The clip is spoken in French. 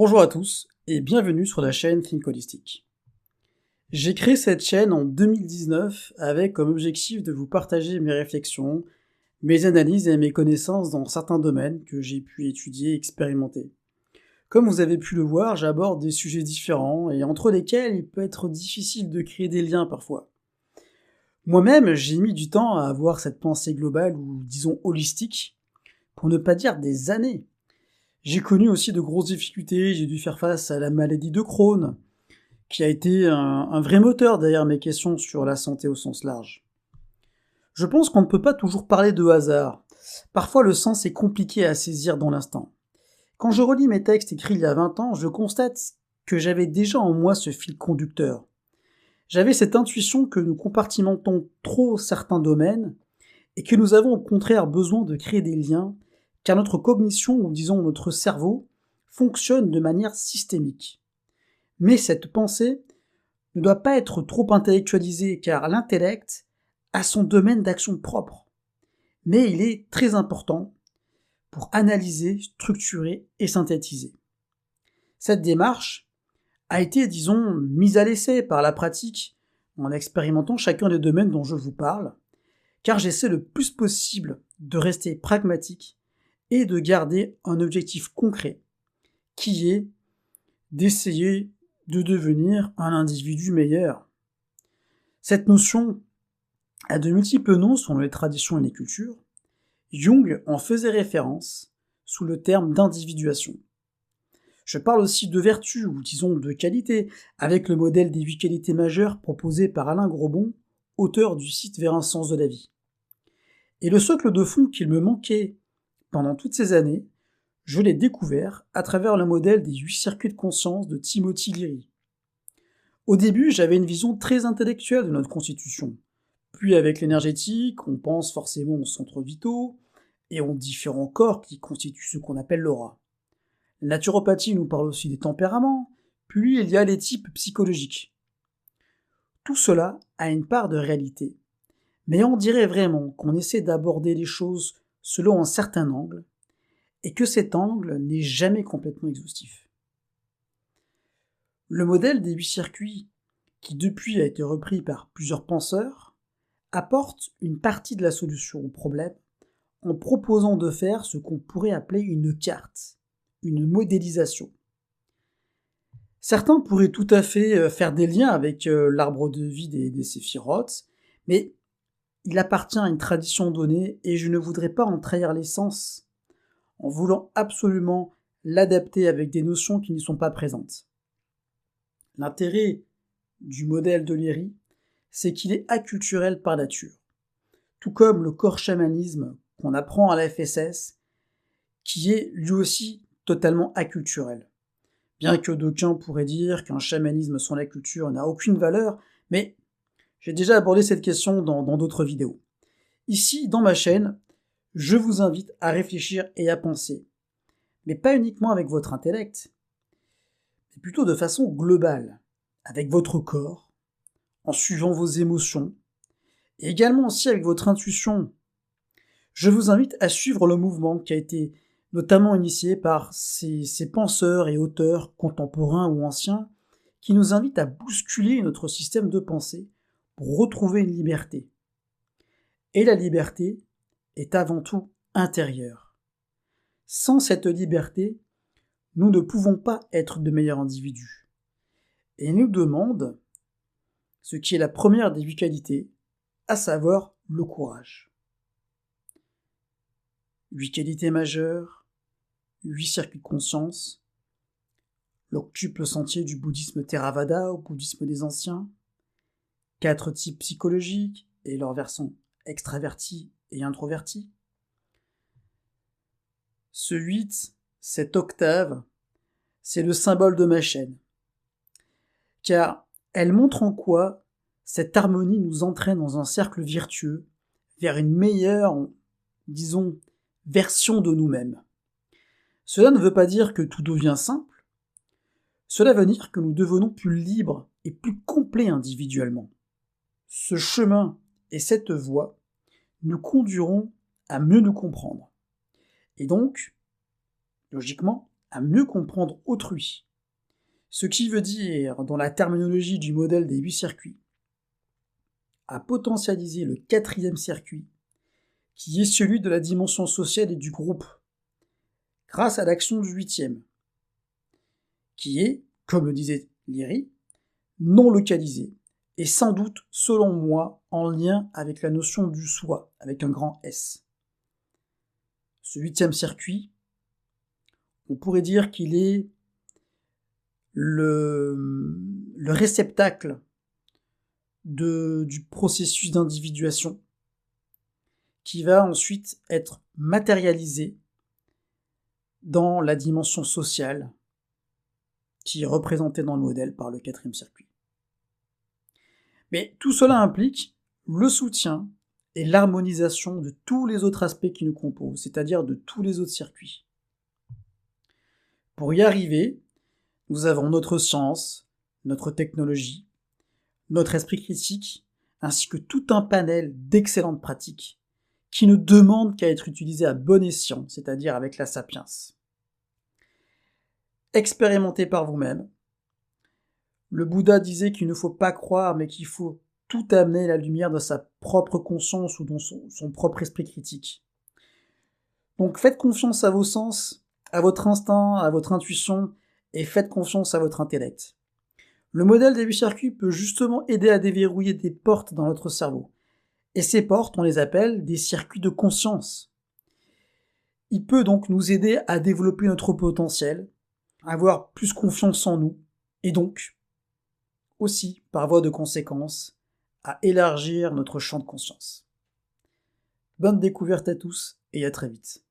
Bonjour à tous et bienvenue sur la chaîne Think Holistic. J'ai créé cette chaîne en 2019 avec comme objectif de vous partager mes réflexions, mes analyses et mes connaissances dans certains domaines que j'ai pu étudier et expérimenter. Comme vous avez pu le voir, j'aborde des sujets différents et entre lesquels il peut être difficile de créer des liens parfois. Moi-même, j'ai mis du temps à avoir cette pensée globale ou disons holistique, pour ne pas dire des années. J'ai connu aussi de grosses difficultés, j'ai dû faire face à la maladie de Crohn, qui a été un vrai moteur derrière mes questions sur la santé au sens large. Je pense qu'on ne peut pas toujours parler de hasard. Parfois le sens est compliqué à saisir dans l'instant. Quand je relis mes textes écrits il y a 20 ans, je constate que j'avais déjà en moi ce fil conducteur. J'avais cette intuition que nous compartimentons trop certains domaines et que nous avons au contraire besoin de créer des liens, car notre cognition, ou disons notre cerveau, fonctionne de manière systémique. Mais cette pensée ne doit pas être trop intellectualisée, car l'intellect a son domaine d'action propre. Mais il est très important pour analyser, structurer et synthétiser. Cette démarche a été, disons, mise à l'essai par la pratique en expérimentant chacun des domaines dont je vous parle, car j'essaie le plus possible de rester pragmatique et de garder un objectif concret, qui est d'essayer de devenir un individu meilleur. Cette notion a de multiples noms selon les traditions et les cultures. Jung en faisait référence sous le terme d'individuation. Je parle aussi de vertu, ou disons de qualité, avec le modèle des 8 qualités majeures proposé par Alain Grobon, auteur du site Vers un sens de la vie. Et le socle de fond qu'il me manquait pendant toutes ces années, je l'ai découvert à travers le modèle des 8 circuits de conscience de Timothy Leary. Au début, j'avais une vision très intellectuelle de notre constitution. Puis avec l'énergétique, on pense forcément aux centres vitaux et aux différents corps qui constituent ce qu'on appelle l'aura. La naturopathie nous parle aussi des tempéraments, puis il y a les types psychologiques. Tout cela a une part de réalité, mais on dirait vraiment qu'on essaie d'aborder les choses selon un certain angle, et que cet angle n'est jamais complètement exhaustif. Le modèle des 8 circuits, qui depuis a été repris par plusieurs penseurs, apporte une partie de la solution au problème en proposant de faire ce qu'on pourrait appeler une carte, une modélisation. Certains pourraient tout à fait faire des liens avec l'arbre de vie des séphirotes, mais il appartient à une tradition donnée et je ne voudrais pas en trahir l'essence en voulant absolument l'adapter avec des notions qui n'y sont pas présentes. L'intérêt du modèle de Léry, c'est qu'il est acculturel par nature, tout comme le corps chamanisme qu'on apprend à la FSS, qui est lui aussi totalement acculturel. Bien que d'aucuns pourraient dire qu'un chamanisme sans la culture n'a aucune valeur, mais j'ai déjà abordé cette question dans d'autres vidéos. Ici, dans ma chaîne, je vous invite à réfléchir et à penser, mais pas uniquement avec votre intellect, mais plutôt de façon globale, avec votre corps, en suivant vos émotions, et également aussi avec votre intuition. Je vous invite à suivre le mouvement qui a été notamment initié par ces penseurs et auteurs contemporains ou anciens qui nous invitent à bousculer notre système de pensée pour retrouver une liberté. Et la liberté est avant tout intérieure. Sans cette liberté, nous ne pouvons pas être de meilleurs individus. Et nous demande ce qui est la première des 8 qualités, à savoir le courage. 8 qualités majeures, 8 circuits de conscience, l'octuple sentier du bouddhisme Theravada au bouddhisme des anciens, 4 types psychologiques et leurs versants extravertis et introvertis. Ce 8, cette octave, c'est le symbole de ma chaîne, car elle montre en quoi cette harmonie nous entraîne dans un cercle vertueux vers une meilleure, disons, version de nous-mêmes. Cela ne veut pas dire que tout devient simple, cela veut dire que nous devenons plus libres et plus complets individuellement. Ce chemin et cette voie nous conduiront à mieux nous comprendre, et donc, logiquement, à mieux comprendre autrui, ce qui veut dire, dans la terminologie du modèle des 8 circuits, à potentialiser le 4e circuit, qui est celui de la dimension sociale et du groupe, grâce à l'action du 8e, qui est, comme le disait Léry, non localisé, et sans doute, selon moi, en lien avec la notion du soi, avec un grand S. Ce 8e circuit, on pourrait dire qu'il est le réceptacle du processus d'individuation qui va ensuite être matérialisé dans la dimension sociale qui est représentée dans le modèle par le 4e circuit. Mais tout cela implique le soutien et l'harmonisation de tous les autres aspects qui nous composent, c'est-à-dire de tous les autres circuits. Pour y arriver, nous avons notre science, notre technologie, notre esprit critique, ainsi que tout un panel d'excellentes pratiques qui ne demandent qu'à être utilisées à bon escient, c'est-à-dire avec la sapiens. Expérimentez par vous-même. Le Bouddha disait qu'il ne faut pas croire, mais qu'il faut tout amener à la lumière de sa propre conscience ou dans son propre esprit critique. Donc faites confiance à vos sens, à votre instinct, à votre intuition, et faites confiance à votre intellect. Le modèle des 8 circuits peut justement aider à déverrouiller des portes dans notre cerveau. Et ces portes, on les appelle des circuits de conscience. Il peut donc nous aider à développer notre potentiel, à avoir plus confiance en nous, et donc, aussi, par voie de conséquence, à élargir notre champ de conscience. Bonne découverte à tous, et à très vite.